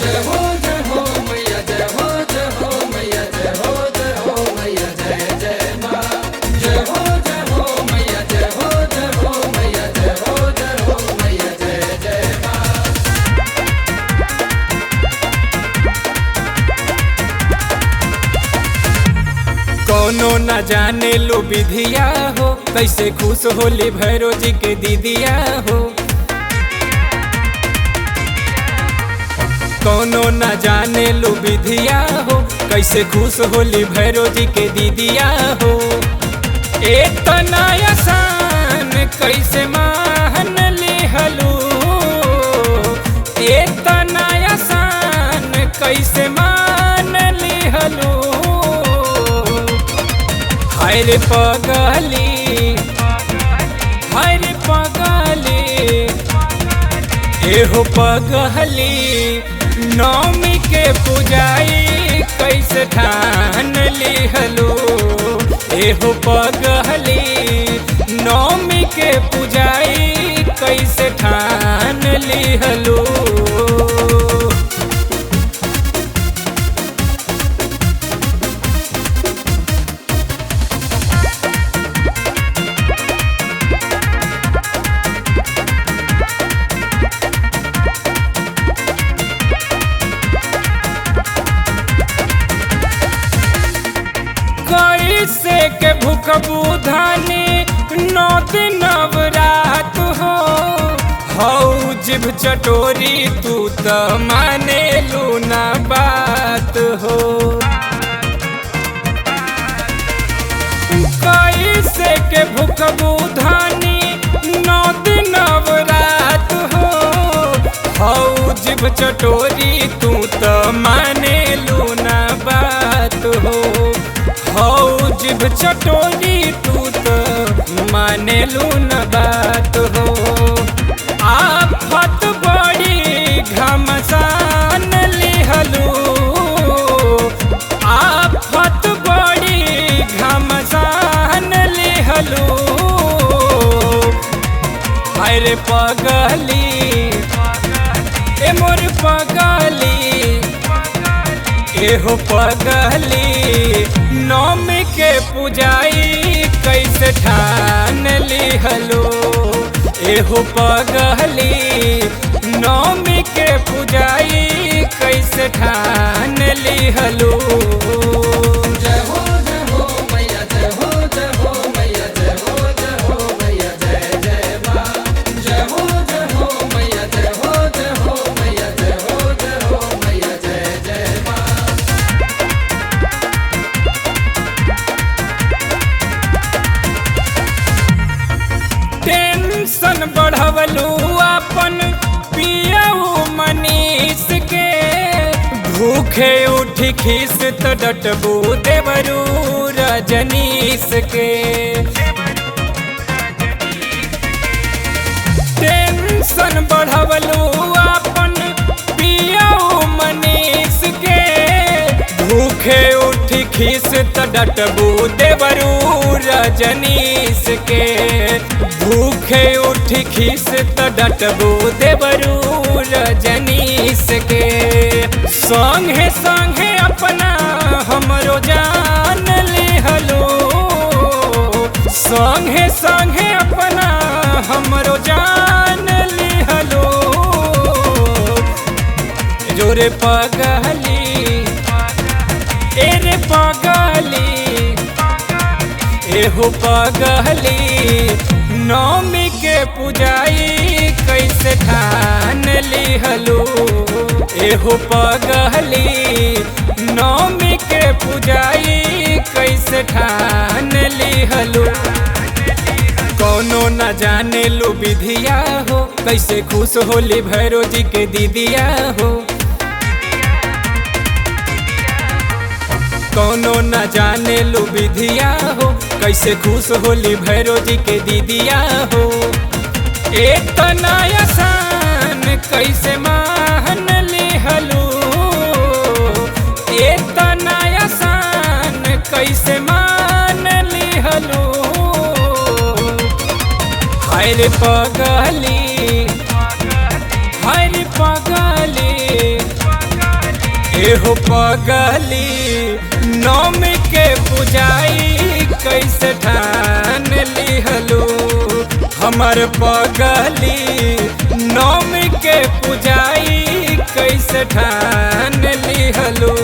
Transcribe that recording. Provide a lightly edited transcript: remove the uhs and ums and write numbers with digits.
जय हो मैया जय हो मैया जय हो मैया जय जय माँ जय हो मैया जय हो मैया जय हो मैया जय जय माँ। कोनो न जाने लो विधिया हो, कैसे खुश होली भैरो जी के दीदिया हो। कोनो न जाने लो विधिया हो, कैसे खुश होली भैरो जी के दीदिया हो। इतना आसान कैसे मान लिहलू, इतना आसान कैसे मान लिहलू। हाय रे पगली, हाय रे पगली, एहो पगली, नौमी के पुजाई कैसे ठान लिहलो। एहो पगली, नौमी के पुजाई कैसे ठान लिहलो। कैसे के भूख बुधानी नौ दिन नवरात हो। हऊ जिभ चटोरी तू त माने लूना बात हो। कैसे के भूख बुधानी नौ दिन नवरात हो। हऊ जिभ चटोरी तू त माने लूना बात हो। हऊ जिभ चटोरी तू तो माने लून बात हो। आफत बड़ी घमसान लिहलू, आफत बड़ी घमसान लिहलू। हाय रे पगली, ए मोर पगली, एहो पगली, नौमी के पुजाई कैसे ठान लिहलो। एहो पगली, नौमी के पुजाई कैसे ठान लिहलो। जय हो मैया जय हो मैया जय हो मैया जय जय माँ जय हो मैया जय हो मैया जय हो मैया जय जय माँ। टेंशन बढ़वलू अपन पियऊ मनीष के। भूखे उठी खीस तो डटबू देवरू रजनीश के। टेंशन बढ़वलू अपन पियऊ मनीष के। भूखे उठी खीस तो डटबू देवरू रजनीश के। भूखे उठी खीस तो डटबू देवरू रजनीश के। संगे संगे अपना हमरो जान लिहलो, संगे संगे अपना हमरो जान लिहलो। जोरे पगली, ए रे पगली, एहो पगली, नौमी के पुजाई कैसे ठान लिहलो। एहो पगली, नौमी के पुजाई कैसे ठान लिहलो। कोनो न जाने लो विधिया हो, कैसे खुश होली भैरो जी के दीदिया हो। कोनो न जाने लो विधिया हो, कैसे खुश होली भैरो जी के दीदिया हो। इतना आसान कैसे मान लिहलू, इतना आसान कैसे मान लिहलू। हाय रे पगली, हाय रे पगली, एहो पगली नौमी के पुजाई कैसे ठान लिहलू हमर पगली नौमी के पुजाई कैसे ठान लिहलू।